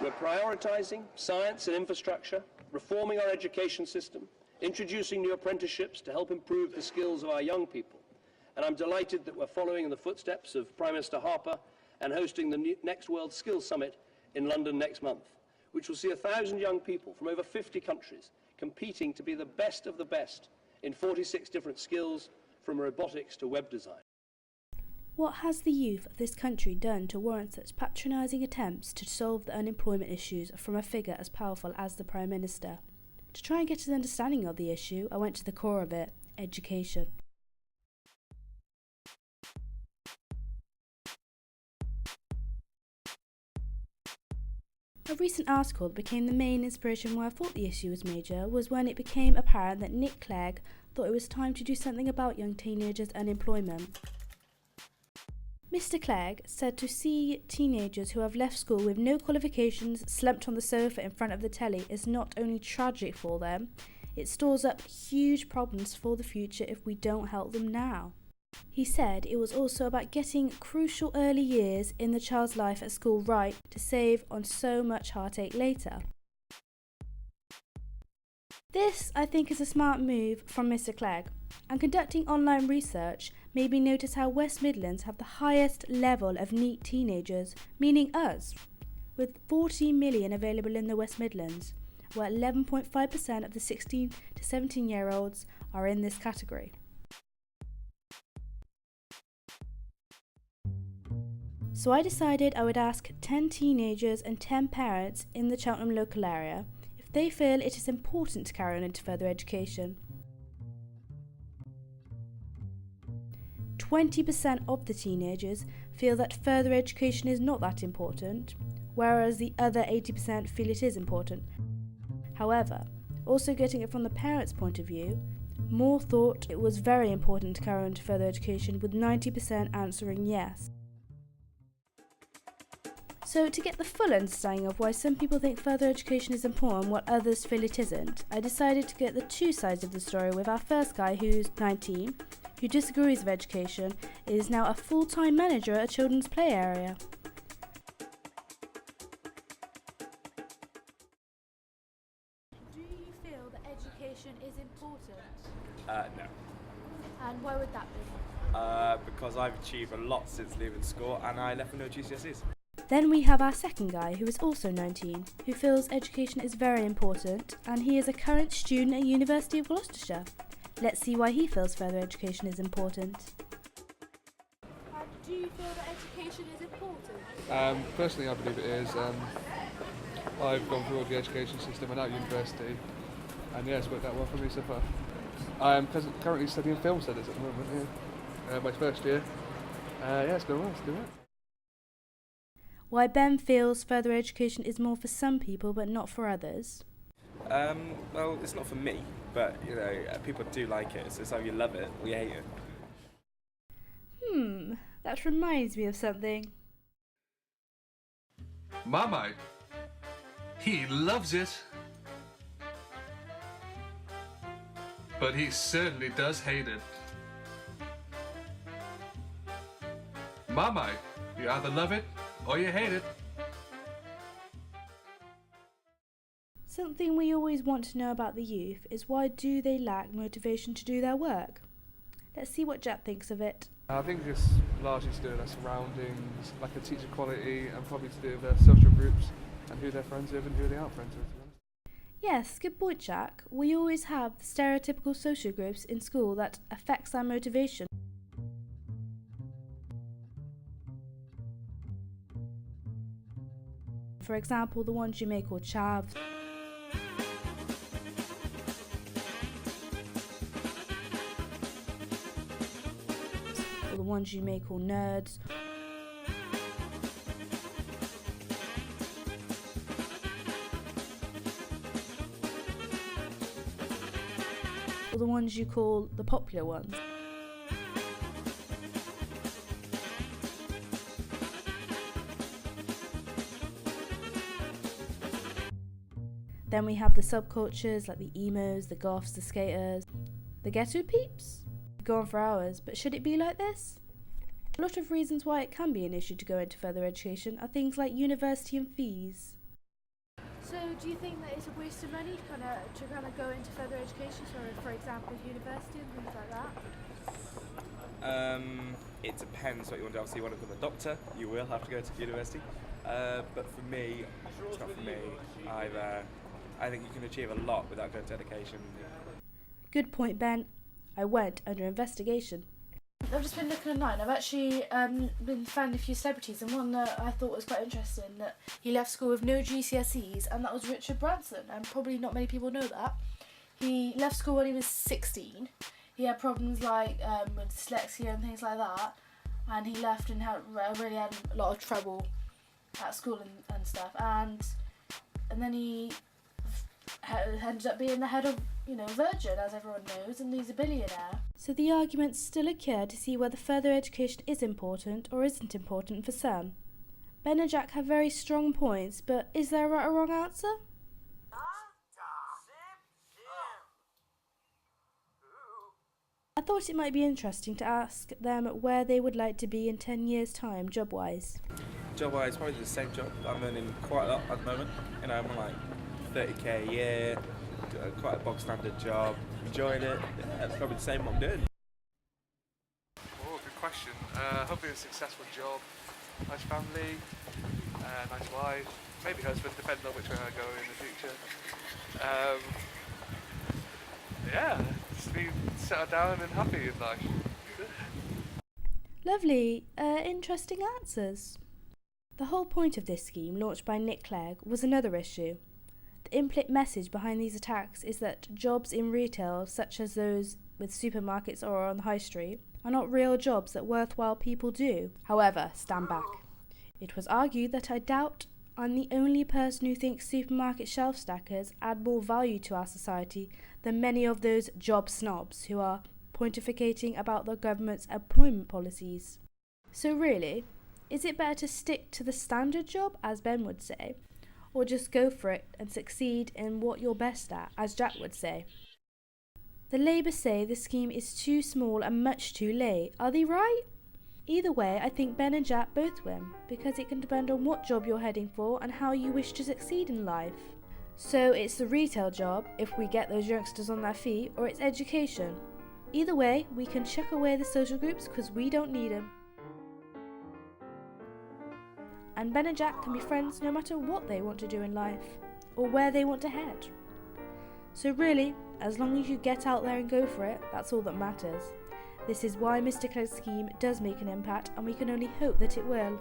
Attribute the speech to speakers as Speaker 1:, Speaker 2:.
Speaker 1: We're prioritising science and infrastructure, reforming our education system, introducing new apprenticeships to help improve the skills of our young people. And I'm delighted that we're following in the footsteps of Prime Minister Harper and hosting the Next World Skills Summit in London next month, which will see 1,000 young people from over 50 countries competing to be the best of the best in 46 different skills, from robotics to web design.
Speaker 2: What has the youth of this country done to warrant such patronising attempts to solve the unemployment issues from a figure as powerful as the Prime Minister? To try and get an understanding of the issue, I went to the core of it: education. A recent article that became the main inspiration why I thought the issue was major was when it became apparent that Nick Clegg thought it was time to do something about young teenagers' unemployment. Mr. Clegg said to see teenagers who have left school with no qualifications slumped on the sofa in front of the telly is not only tragic for them, it stores up huge problems for the future if we don't help them now. He said it was also about getting crucial early years in the child's life at school right to save on so much heartache later. This, I think, is a smart move from Mr. Clegg, and conducting online research made me notice how West Midlands have the highest level of NEET teenagers, meaning us, with 40 million available in the West Midlands, where 11.5% of the 16 to 17-year-olds are in this category. So I decided I would ask 10 teenagers and 10 parents in the Cheltenham local area if they feel it is important to carry on into further education. 20% of the teenagers feel that further education is not that important, whereas the other 80% feel it is important. However, also getting it from the parents' point of view, more thought it was very important to carry on to further education, with 90% answering yes. So to get the full understanding of why some people think further education is important while others feel it isn't, I decided to get the two sides of the story with our first guy, who's 19, who disagrees with education, is now a full-time manager at a children's play area. Do you feel that education is important?
Speaker 3: No.
Speaker 2: And why would that be?
Speaker 3: Because I've achieved a lot since leaving school and I left with no GCSEs.
Speaker 2: Then we have our second guy, who is also 19, who feels education is very important, and he is a current student at University of Gloucestershire. Let's see why he feels further education is important. Do you feel that education is important?
Speaker 4: Personally, I believe it is. I've gone through all the education system and at university, and yeah, it's worked out well for me so far. I am currently studying film studies at the moment, my first year. It's going well,
Speaker 2: Why Ben feels further education is more for some people but not for others.
Speaker 3: Well, it's not for me, but people do like it. So it's either you love it or you hate it.
Speaker 2: That reminds me of something.
Speaker 5: My mate, he loves it. But he certainly does hate it. My mate, you either love it or you hate it.
Speaker 2: Something we always want to know about the youth is why do they lack motivation to do their work? Let's see what Jack thinks of it.
Speaker 4: I think it's largely to do with their surroundings, like a teacher quality, and probably to do with their social groups and who they're friends with and who they aren't friends with, to be honest.
Speaker 2: Yes, good point, Jack. We always have stereotypical social groups in school that affects our motivation. For example, the ones you may call chavs, or the ones you may call nerds, or the ones you call the popular ones. Then we have the subcultures like the emos, the goths, the skaters, the ghetto peeps. Go on for hours, but should it be like this? A lot of reasons why it can be an issue to go into further education are things like university and fees. So do you think that it's a waste of money to kind of go into further education, so for example university and things like that?
Speaker 3: It depends what you want to do. Obviously, you want to become a doctor, you will have to go to university. But for me, it's not for me either. I think you can achieve a lot without going to education.
Speaker 2: Good point, Ben. I went under investigation. I've just been looking online. I've actually been finding a few celebrities, and one that I thought was quite interesting, that he left school with no GCSEs, and that was Richard Branson, and probably not many people know that. He left school when he was 16. He had problems like with dyslexia and things like that, and he left and really had a lot of trouble at school and stuff, and then he ended up being the head of, Virgin, as everyone knows, and he's a billionaire. So the arguments still occur to see whether further education is important or isn't important for some. Ben and Jack have very strong points, but is there a right or wrong answer? I thought it might be interesting to ask them where they would like to be in 10 years' time, job-wise.
Speaker 3: Job-wise, probably the same job. I'm earning quite a lot at the moment. I'm on like 30k a year, quite a bog standard job, enjoying it. That's probably the same what I'm doing.
Speaker 4: Oh, good question. Hopefully a successful job, nice family, nice wife, maybe husband, depending on which way I go in the future. Just be settled down and happy in life.
Speaker 2: Lovely, interesting answers. The whole point of this scheme, launched by Nick Clegg, was another issue. The implicit message behind these attacks is that jobs in retail, such as those with supermarkets or on the high street, are not real jobs that worthwhile people do. However, stand back. It was argued that I doubt I'm the only person who thinks supermarket shelf stackers add more value to our society than many of those job snobs who are pontificating about the government's employment policies. So really, is it better to stick to the standard job, as Ben would say, or just go for it and succeed in what you're best at, as Jack would say? The Labour say the scheme is too small and much too late. Are they right? Either way, I think Ben and Jack both win, because it can depend on what job you're heading for and how you wish to succeed in life. So it's the retail job, if we get those youngsters on their feet, or it's education. Either way, we can chuck away the social groups because we don't need them. And Ben and Jack can be friends no matter what they want to do in life, or where they want to head. So really, as long as you get out there and go for it, that's all that matters. This is why Mr. Clegg's scheme does make an impact, and we can only hope that it will.